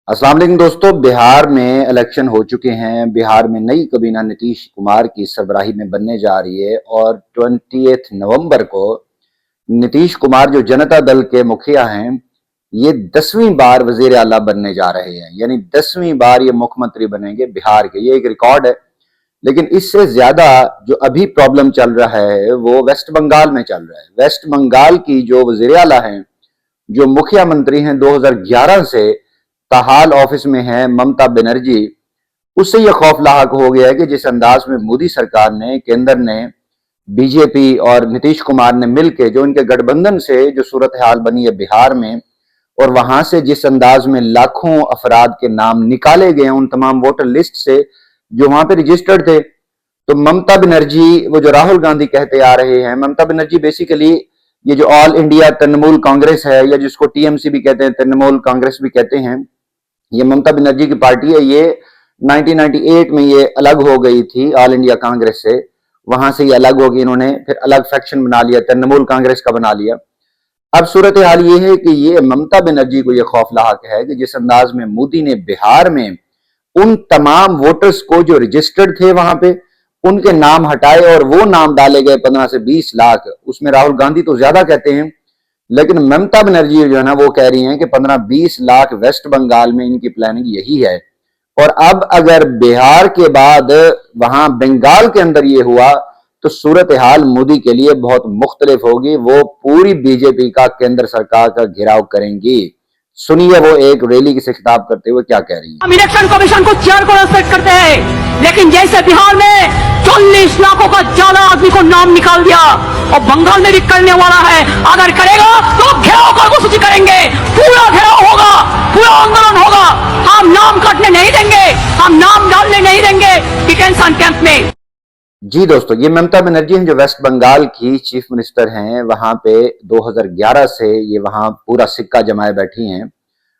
अस्सलाम वालेकुम दोस्तों, बिहार में इलेक्शन हो चुके हैं। बिहार में नई काबीना नीतीश कुमार की सरबराही में बनने जा रही है और 20 नवंबर को नीतीश कुमार जो जनता दल के मुखिया हैं, ये 10वीं बार वजीर आला बनने जा रहे हैं। यानी 10वीं बार ये मुख्यमंत्री बनेंगे बिहार के। ये एक रिकॉर्ड है। लेकिन इससे ज्यादा जो अभी प्रॉब्लम चल रहा है वो वेस्ट बंगाल में चल रहा है। वेस्ट बंगाल की जो वजीर आला हैं, जो मुखिया मंत्री हैं 2011 से ताहाल ऑफिस में है, ममता बनर्जी, उससे यह खौफ लाहक हो गया है कि जिस अंदाज में मोदी सरकार ने, केंद्र ने, बीजेपी और नीतीश कुमार ने मिलकर जो इनके गठबंधन से जो सूरत हाल बनी है बिहार में, और वहां से जिस अंदाज में लाखों अफराद के नाम निकाले गए उन तमाम वोटर लिस्ट से जो वहां पे रजिस्टर्ड थे, तो ममता बनर्जी, वो जो राहुल गांधी कहते आ रहे हैं, ममता बनर्जी बेसिकली ये जो ऑल इंडिया तृणमूल कांग्रेस है, या जिसको टीएमसी भी कहते हैं, तृणमूल कांग्रेस भी कहते हैं, ये ममता बनर्जी की पार्टी है। ये 1998 में ये अलग हो गई थी ऑल इंडिया कांग्रेस से। वहां से ये अलग हो गई, इन्होंने फिर अलग फैक्शन बना लिया, तृणमूल कांग्रेस का बना लिया। अब सूरत हाल ये है कि ये ममता बनर्जी को ये खौफ लाहक है कि जिस अंदाज में मोदी ने बिहार में उन तमाम वोटर्स को जो रजिस्टर्ड थे वहां पे, उनके नाम हटाए और वो नाम डाले गए 15 से 20 लाख। उसमें राहुल गांधी तो ज्यादा कहते हैं, लेकिन ममता बनर्जी जो है ना वो कह रही हैं कि 15-20 लाख वेस्ट बंगाल में इनकी प्लानिंग यही है। और अब अगर बिहार के बाद वहां बंगाल के अंदर ये हुआ तो सूरत हाल मोदी के लिए बहुत मुख्तलिफ होगी। वो पूरी बीजेपी का केंद्र सरकार का घेराव करेंगी। सुनिए वो एक रैली से खिताब करते हुए क्या कह रही है। हम इलेक्शन कमीशन को चेयर को रेस्पेक्ट करते हैं, लेकिन जैसे बिहार में 40 लाखों का ज्यादा आदमी को नाम निकाल दिया और बंगाल में भी करने वाला है, अगर करेगा तो घेराव कर्मसूची करेंगे, पूरा घेराव होगा, पूरा आंदोलन होगा। हम नाम काटने नहीं देंगे, हम नाम डालने नहीं देंगे डिटेंशन कैंप में। जी दोस्तों, ये ममता बनर्जी हैं जो वेस्ट बंगाल की चीफ मिनिस्टर हैं। वहां पे 2011 से ये वहां पूरा सिक्का जमाए बैठी हैं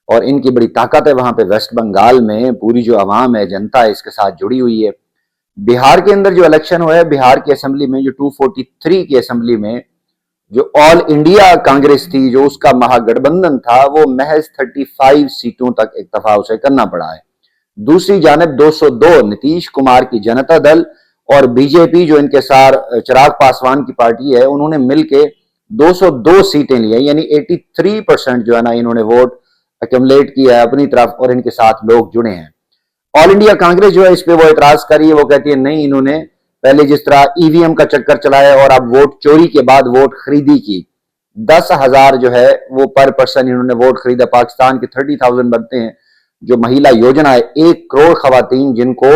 और इनकी बड़ी ताकत है वहां पे वेस्ट बंगाल में। पूरी जो आवाम है, जनता है, इसके साथ जुड़ी हुई है। बिहार के अंदर जो इलेक्शन हुआ है, बिहार की असेंबली में जो 243 की असेंबली में जो ऑल इंडिया कांग्रेस थी, जो उसका महागठबंधन था, वो महज 35 सीटों तक इक्तफा उसे करना पड़ा है। दूसरी जानब 202 नीतीश कुमार की जनता दल और बीजेपी जो इनके सार चिराग पासवान की पार्टी है, उन्होंने मिलकर 202 सीटें ली है। यानी 83% जो है ना इन्होंने वोट एक्यूमुलेट किया है अपनी तरफ और इनके साथ लोग जुड़े हैं। ऑल इंडिया कांग्रेस जो है इस पे वो एतराज कर रही है। वो कहती है नहीं, इन्होंने पहले जिस तरह ईवीएम का चक्कर चलाया और अब वोट चोरी के बाद वोट खरीदी की, 10,000 जो है वो पर पर्सन इन्होंने वोट खरीदा। पाकिस्तान के 30,000 बनते हैं। जो महिला योजना है, 1 करोड़ खवातीन जिनको,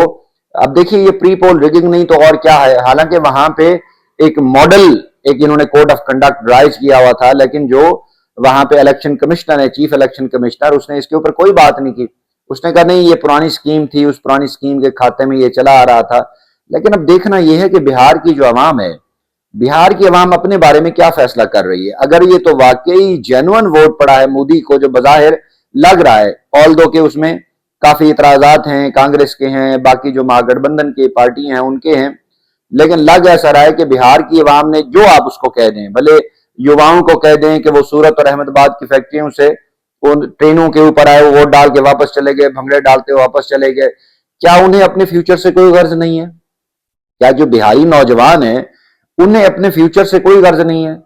अब देखिए ये प्री पोल रिगिंग नहीं तो और क्या है। हालांकि वहां पे एक मॉडल, एक इन्होंने कोड ऑफ कंडक्ट ड्राइव किया हुआ था, लेकिन जो वहां पे इलेक्शन कमिश्नर है, चीफ इलेक्शन कमिश्नर, उसने इसके ऊपर कोई बात नहीं की। उसने कहा नहीं, ये पुरानी स्कीम थी, उस पुरानी स्कीम के खाते में ये चला आ रहा था। लेकिन अब देखना यह है कि बिहार की जो आवाम है, बिहार की आवाम अपने बारे में क्या फैसला कर रही है। अगर ये तो वाकई जेन्युइन वोट पड़ा है मोदी को, जो बजाहिर लग रहा है, ऑल दो के उसमें काफी इतराजात हैं, कांग्रेस के हैं, बाकी जो महागठबंधन की पार्टी हैं उनके हैं, लेकिन लग ऐसा रहा है कि बिहार की आवाम ने, जो आप उसको कह दें, भले युवाओं को कह दें कि वो सूरत और अहमदाबाद की फैक्ट्रियों से उन ट्रेनों के ऊपर आए, वो वोट डाल के वापस चले गए, भंगड़े डालते वापस चले गए, क्या उन्हें अपने फ्यूचर से कोई गर्ज नहीं है? क्या जो बिहारी नौजवान है उन्हें अपने फ्यूचर से कोई गर्ज नहीं है?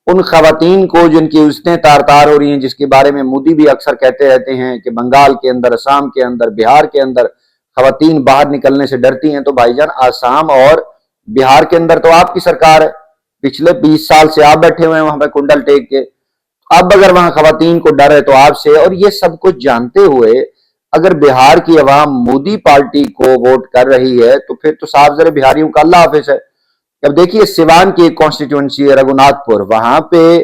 उन खवातीन को जिनकी उस्तें तार तार हो रही हैं, जिसके बारे में मोदी भी अक्सर कहते रहते हैं कि बंगाल के अंदर, असम के अंदर, बिहार के अंदर खवातीन बाहर निकलने से डरती हैं, तो भाईजान असम और बिहार के अंदर तो आपकी सरकार है। पिछले 20 साल से आप बैठे हुए हैं वहां पर कुंडल टेक के। अब अगर वहां खवातीन को डर है तो आपसे, और ये सब कुछ जानते हुए अगर बिहार की आवाम मोदी पार्टी को वोट कर रही है तो फिर तो साफ जरे बिहारियों का अल्लाह हाफिज है। अब देखिए सिवान की एक कॉन्स्टिट्यूंसी है रघुनाथपुर, वहां पे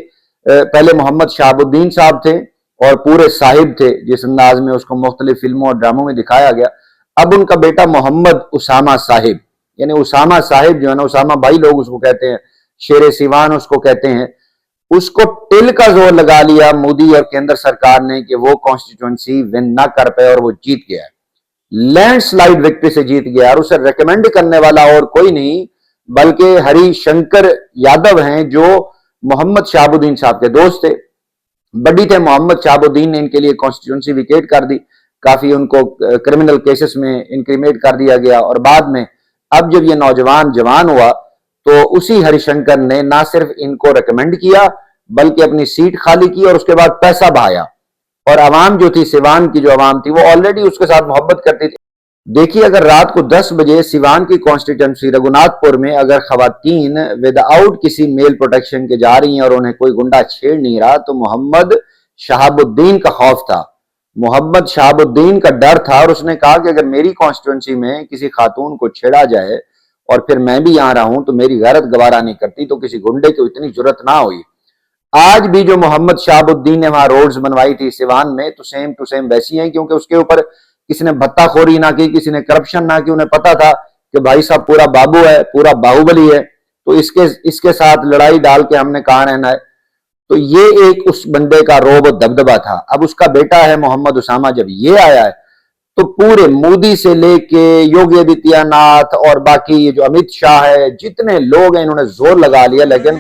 पहले मोहम्मद शहाबुद्दीन साहब थे और पूरे साहिब थे, जिस अंदाज में उसको मुख्तलिफ फिल्मों और ड्रामों में दिखाया गया। अब उनका बेटा मोहम्मद उसामा साहिब, यानी उसामा साहिब जो है ना, उसामा भाई लोग उसको कहते हैं, शेरे सिवान उसको कहते हैं, उसको टिल का जोर लगा लिया मोदी और केंद्र सरकार ने कि वो कॉन्स्टिट्यूंसी विन ना कर पाए और वो जीत गया, लैंडस्लाइड विक्ट्री से जीत गया। और उसे रिकमेंड करने वाला और कोई नहीं बल्कि हरिशंकर यादव हैं, जो मोहम्मद शहाबुद्दीन साहब के दोस्त थे, बड़ी थे। मोहम्मद शहाबुद्दीन ने इनके लिए कॉन्स्टिट्यूंसी विकेट कर दी। काफी उनको क्रिमिनल केसेस में इंक्रीमेट कर दिया गया। और बाद में अब जब ये नौजवान जवान हुआ तो उसी हरिशंकर ने ना सिर्फ इनको रिकमेंड किया बल्कि अपनी सीट खाली की और उसके बाद पैसा बहाया। और आवाम जो थी, सिवान की जो आवाम थी, वो ऑलरेडी उसके साथ मोहब्बत करती थी। देखिए, अगर रात को 10 बजे सिवान की कॉन्स्टिट्यूंसी रघुनाथपुर में अगर खवातीन विदाउट किसी मेल प्रोटेक्शन के जा रही हैं और उन्हें कोई गुंडा छेड़ नहीं रहा, तो मोहम्मद शहाबुद्दीन का खौफ था, मोहम्मद शहाबुद्दीन का डर था। और उसने कहा कि अगर मेरी कॉन्स्टिट्यूंसी में किसी खातून को छेड़ा जाए और फिर मैं भी यहां रहा हूं तो मेरी गैरत गवारा नहीं करती, तो किसी गुंडे को इतनी जुर्रत ना हुई। आज भी जो मोहम्मद शहाबुद्दीन ने वहां रोड्स बनवाई थी सिवान में, तो सेम टू सेम वैसी हैं, क्योंकि उसके ऊपर किसी ने भत्ताखोरी ना की, किसी ने करप्शन ना की। उन्हें पता था कि भाई साहब पूरा बाबू है, पूरा बाहुबली है, तो इसके साथ लड़ाई डाल के हमने कहां रहना है। तो ये एक उस बंदे का रोब दबदबा था। अब उसका बेटा है मोहम्मद उसामा, जब ये आया है तो पूरे मोदी से लेके योगी आदित्यनाथ और बाकी ये जो अमित शाह है, जितने लोग हैं, इन्होंने जोर लगा लिया, लेकिन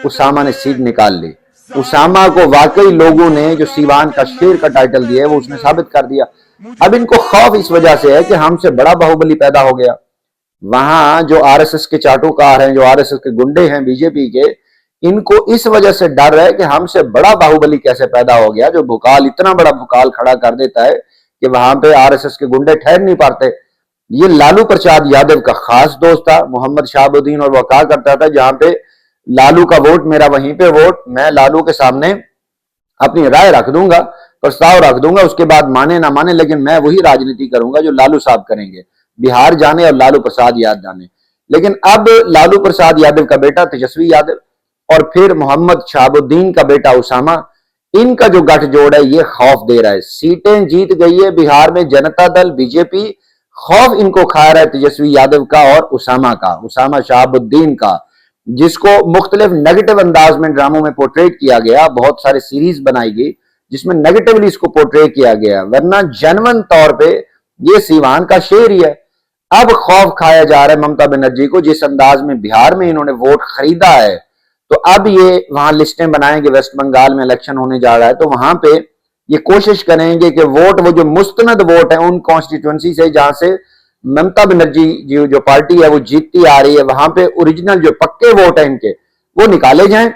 उसामा ने सीट निकाल ली। उसामा को वाकई लोगों ने जो सीवान का शेर का टाइटल दिया है वो उसने साबित कर दिया। अब इनको खौफ इस वजह से है कि हमसे बड़ा बाहुबली पैदा हो गया। वहां जो आरएसएस के चाटुकार हैं, जो आरएसएस के गुंडे हैं बीजेपी के, इनको इस वजह से डर है कि हमसे बड़ा बाहुबली कैसे पैदा हो गया, जो भुकाल, इतना बड़ा भुकाल खड़ा कर देता है कि वहां पे आरएसएस के गुंडे ठहर नहीं पाते। ये लालू प्रसाद यादव का खास दोस्त था मोहम्मद शहाबुद्दीन, और वह कहा करता था जहां पे लालू का वोट मेरा वहीं पे वोट, मैं लालू के सामने अपनी राय रख दूंगा, प्रस्ताव रख दूंगा, उसके बाद माने ना माने, लेकिन मैं वही राजनीति करूंगा जो लालू साहब करेंगे। बिहार जाने और लालू प्रसाद यादव जाने। लेकिन अब लालू प्रसाद यादव का बेटा तेजस्वी यादव और फिर मोहम्मद शहाबुद्दीन का बेटा उसामा, इनका जो गठजोड़ है ये खौफ दे रहा है। सीटें जीत गई है बिहार में जनता दल बीजेपी, खौफ इनको खा रहा है तेजस्वी यादव का और उसामा का, उसामा शहाबुद्दीन का, जिसको मुख्तलिफ नेगेटिव अंदाज में ड्रामों में पोर्ट्रेट किया गया। बहुत सारे सीरीज बनाई गई जिसमें नेगेटिवली इसको पोर्ट्रेट किया गया, वरना जेन्युइन तौर पे ये सीवान का शेर ही है। अब खौफ खाया जा रहा है ममता बनर्जी को, जिस अंदाज में बिहार में इन्होंने वोट खरीदा है, तो अब ये वहां लिस्टें बनाएंगे, वेस्ट बंगाल में इलेक्शन होने जा रहा है, तो वहां पे ये कोशिश करेंगे कि वोट, वो जो मुस्तनद वोट है उन कॉन्स्टिट्यूंसी से जहां से ममता बनर्जी जो पार्टी है वो जीतती आ रही है, वहां पे ओरिजिनल जो पक्के वोट है इनके वो निकाले जाएं,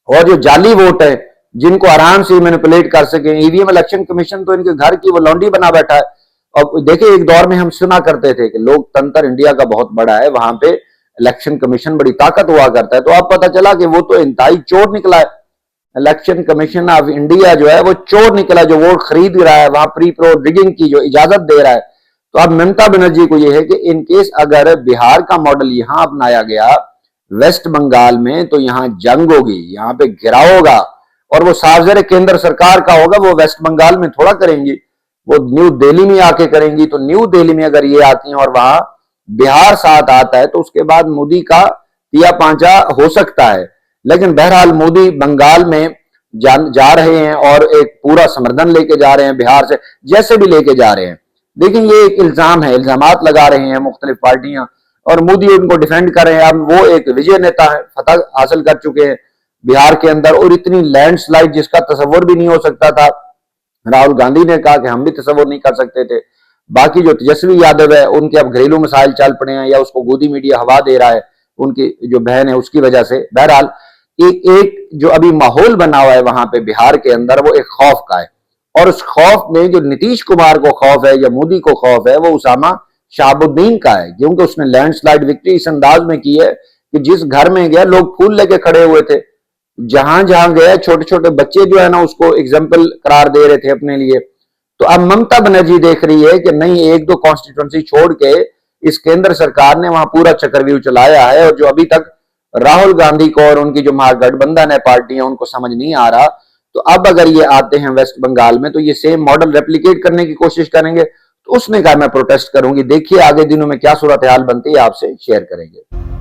और जो जाली वोट है जिनको आराम से मैनिपुलेट कर सके। ईवीएम इलेक्शन कमीशन तो इनके घर की वो लौंडी बना बैठा है। और देखिए, एक दौर में हम सुना करते थे कि लोकतंत्र इंडिया का बहुत बड़ा है, वहां पे इलेक्शन कमीशन बड़ी ताकत हुआ करता है, तो अब पता चला कि वो तो इंतहाई चोर निकला है। इलेक्शन कमीशन ऑफ इंडिया जो है वो चोर निकला, जो वोट खरीद रहा है, वहां प्री प्रो डिगिंग की जो इजाजत दे रहा है। तो अब ममता बनर्जी को यह है कि इनकेस अगर बिहार का मॉडल यहां अपनाया गया वेस्ट बंगाल में, तो यहां जंग होगी, यहां पे घिराव होगा, और वो सार्वजनिक केंद्र सरकार का होगा, वो वेस्ट बंगाल में थोड़ा करेंगी, वो न्यू दिल्ली में आके करेंगी। तो न्यू दिल्ली में अगर ये आती हैं और वहां बिहार साथ आता है, तो उसके बाद मोदी का तिया पांचा हो सकता है। लेकिन बहरहाल मोदी बंगाल में जा रहे हैं और एक पूरा समर्थन लेके जा रहे हैं बिहार से, जैसे भी लेके जा रहे हैं। लेकिन ये एक इल्जाम है, इल्जामात लगा रहे हैं मुख्तलिफ पार्टियां, और मोदी उनको डिफेंड कर रहे हैं। अब वो एक विजय नेता है, फतह हासिल कर चुके हैं बिहार के अंदर, और इतनी लैंडस्लाइड जिसका तस्वर भी नहीं हो सकता था, राहुल गांधी ने कहा कि हम भी तस्वर नहीं कर सकते थे। बाकी जो तेजस्वी यादव है, उनके अब घरेलू मसाइल चल पड़े हैं, या उसको गोदी मीडिया हवा दे रहा है, उनकी जो बहन है उसकी वजह से। बहरहाल एक जो अभी माहौल बना हुआ है वहां पे बिहार के अंदर, वो एक खौफ का है, और उस खौफ में जो नीतीश कुमार को खौफ है या मोदी को खौफ है, वो उसामा शहाबुद्दीन का है, क्योंकि उसने लैंडस्लाइड विक्ट्री इस अंदाज में की है कि जिस घर में गया लोग फूल लेके खड़े हुए थे, जहां जहां गया छोटे छोटे बच्चे जो है ना उसको एग्जाम्पल करार दे रहे थे अपने लिए। तो अब ममता बनर्जी देख रही है कि नहीं, एक दो कॉन्स्टिट्यूंसी छोड़ के इस केंद्र सरकार ने वहां पूरा चक्रव्यूह चलाया है, और जो अभी तक राहुल गांधी को और उनकी जो महागठबंधन है पार्टियां, उनको समझ नहीं आ रहा। तो अब अगर ये आते हैं वेस्ट बंगाल में, तो ये सेम मॉडल रेप्लिकेट करने की कोशिश करेंगे। तो उसने कहा मैं प्रोटेस्ट करूंगी। देखिए आगे दिनों में क्या सूरत हाल बनती है, आपसे शेयर करेंगे।